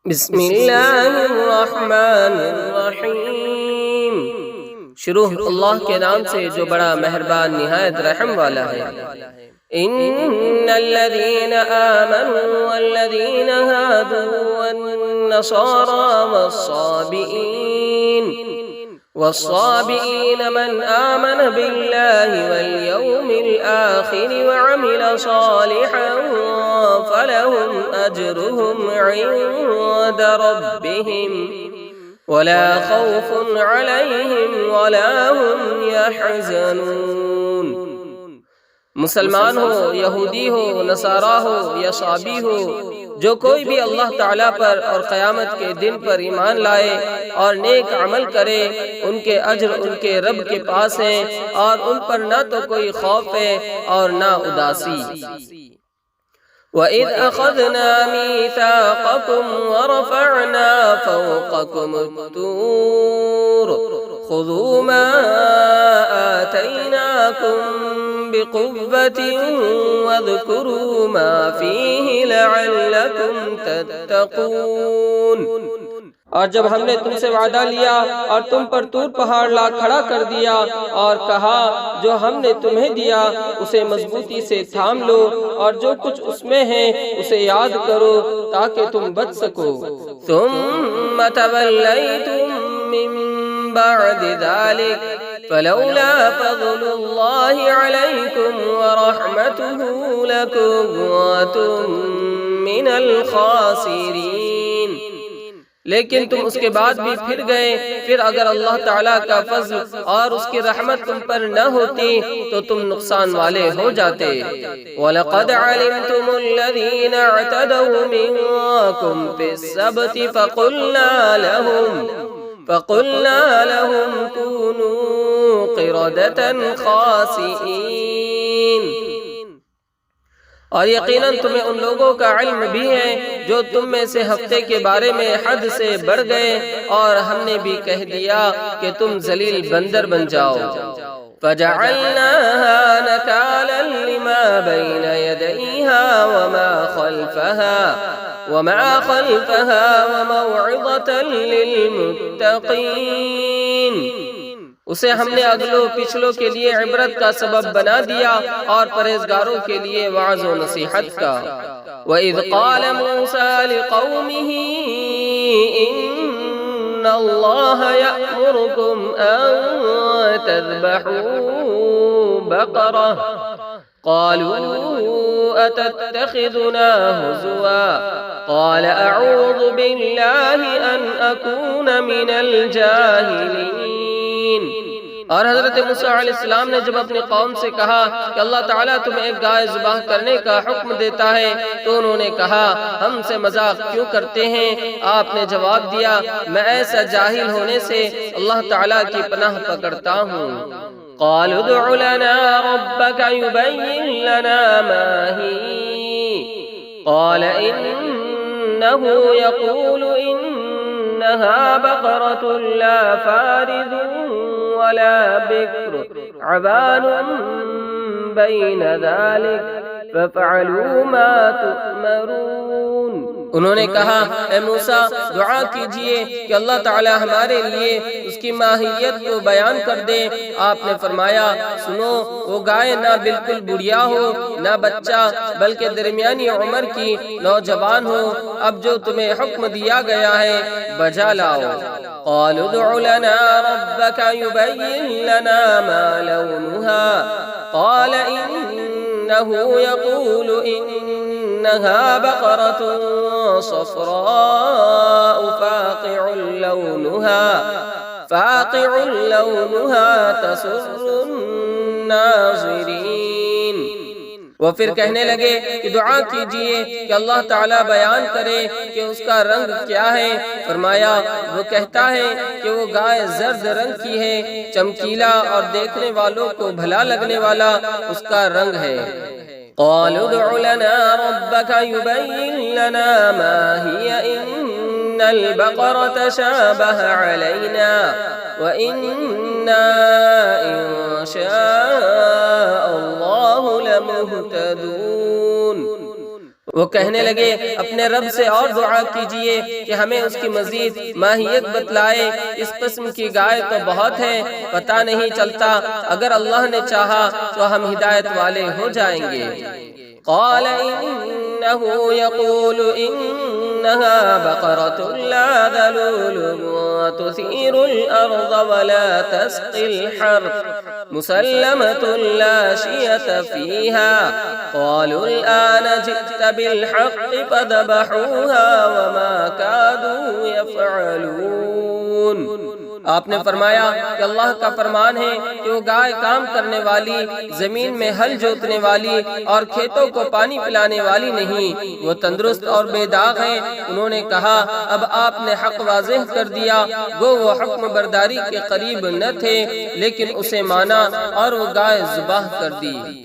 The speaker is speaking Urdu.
بسم اللہ الرحمن الرحیم۔ شروع اللہ کے نام سے جو بڑا مہربان نہایت رحم والا ہے۔ ان الذين آمنوا والذين هادوا والنصارى والصابئين من آمن بالله واليوم الآخر وعمل صالحا فلهم أجرهم عند ربهم ولا خوف عليهم ولا هم يحزنون۔ مسلمان ہو، یہودی ہو، نصارہ ہو یا صابی ہو، جو کوئی بھی اللہ تعالیٰ پر اور قیامت کے دن پر ایمان لائے اور نیک عمل کرے، ان کے اجر ان کے رب کے پاس ہیں اور ان پر نہ تو کوئی خوف ہے اور نہ اداسی۔ وَإِذْ أَخَذْنَا مِيثَاقَكُمْ وَرَفَعْنَا فَوْقَكُمُ الطُّورَ خُذُوا مَا آتَيْنَاكُمْ بِقُوَّةٍ وَاذْكُرُوا مَا فِيهِ لَعَلَّكُمْ تَتَّقُونَ۔ اور جب ہم نے تم سے وعدہ لیا اور تم پر طور پہاڑ لا کھڑا کر دیا اور کہا جو ہم نے تمہیں دیا اسے مضبوطی سے تھام لو اور جو کچھ اس میں ہے اسے یاد کرو تاکہ تم بچ سکو۔ ثم تولیتم من بعد ذلك فلولا فضل الله عليكم ورحمته لكنتم من الخاسرين۔ لیکن تم اس کے بعد بھی پھر گئے، پھر اگر اللہ تعالیٰ کا فضل اور اس کی رحمت تم پر نہ ہوتی تو تم نقصان والے ہو جاتے۔ وَلَقَدْ عَلِمْتُمُ الَّذِينَ اعْتَدَوْا مِنْكُمْ فِي السَّبْتِ فَقُلْنَا لَهُمْ كُونُوا قِرَدَةً خَاسِئِينَ۔ اور یقیناً تمہیں ان لوگوں کا علم بھی ہے جو تم میں سے ہفتے کے بارے میں حد سے بڑھ گئے، اور ہم نے بھی کہہ دیا کہ تم ذلیل بندر بن جاؤ۔ فَجَعَلْنَاهَا نَكَالًا لِمَا بَيْنَ يَدَيْهَا وَمَا خَلْفَهَا وَمَوْعِظَةً لِلْمُتَّقِينَ۔ اسے ہم نے اگلوں پچھلوں کے لیے عبرت کا سبب بنا دیا اور پرہیزگاروں کے لیے وعظ و نصیحت کا۔ وَإِذْ قَالَ مُوسَىٰ لِقَوْمِهِ إِنَّ اللَّهَ يَأْمُرُكُمْ أَن تَذْبَحُوا بَقَرَةً قَالُوا أَتَتَّخِذُنَا هُزُوًا قَالَ أَعُوذُ بِاللَّهِ أَنْ أَكُونَ مِنَ الْجَاهِلِينَ۔ اور حضرت موسیٰ علیہ السلام نے جب اپنی قوم سے کہا کہ اللہ تعالیٰ تمہیں ایک گائے ذبح کرنے کا حکم دیتا ہے تو انہوں نے کہا ہم سے مذاق کیوں کرتے ہیں؟ آپ نے جواب دیا میں ایسا جاہل ہونے سے اللہ تعالیٰ کی پناہ پکڑتا ہوں۔ قالوا ادع لنا ربك يبين لنا ما هي قال إنه يقول إنها بقرة لا فارض ولا بكر عوان بين ذلك فافعلوا ما تؤمرون۔ انہوں نے کہا اے موسیٰ دعا کیجئے کہ اللہ تعالی ہمارے لیے اس کی ماہیت کو بیان کر دے۔ آپ نے فرمایا سنو وہ گائے نہ بالکل بڑھیا ہو نہ بچہ بلکہ درمیانی عمر کی نوجوان ہو، اب جو تمہیں حکم دیا گیا ہے بجا لاؤ۔ قالوا ادع لنا ربك يبين لنا ما لونها قال إنه يقول إنها بقرة صفراء فاقع لونها تسر الناظرين۔ وہ پھر کہنے لگے کہ دعا کیجئے کہ اللہ تعالیٰ بیان کرے کہ اس کا رنگ کیا ہے۔ فرمایا وہ کہتا ہے کہ وہ گائے زرد رنگ کی ہے، چمکیلا اور دیکھنے والوں کو بھلا لگنے والا اس کا رنگ ہے۔ قالوا ادع لنا ربك يبين لنا ما هي إن البقرة شابه علينا وإنا إن شاء الله لمهتدون۔ وہ کہنے لگے اپنے رب سے اور دعا کیجئے کہ ہمیں اس کی مزید ماہیت بتلائے، اس قسم کی گائے تو بہت ہے، پتہ نہیں چلتا، اگر اللہ نے چاہا تو ہم ہدایت والے ہو جائیں گے۔ قال إنه يقول إنها بقرة لا ذلول تثير الأرض ولا تسقي الحرث مسلمة لا شية فيها قالوا الآن جئت بالحق فذبحوها وما كادوا يفعلون۔ آپ نے فرمایا کہ اللہ کا فرمان ہے کہ وہ گائے کام کرنے والی، زمین میں ہل جوتنے والی اور کھیتوں کو پانی پلانے والی نہیں، وہ تندرست اور بے داغ ہیں۔ انہوں نے کہا اب آپ نے حق واضح کر دیا، گو وہ حکم برداری کے قریب نہ تھے لیکن اسے مانا اور وہ گائے ذبح کر دی۔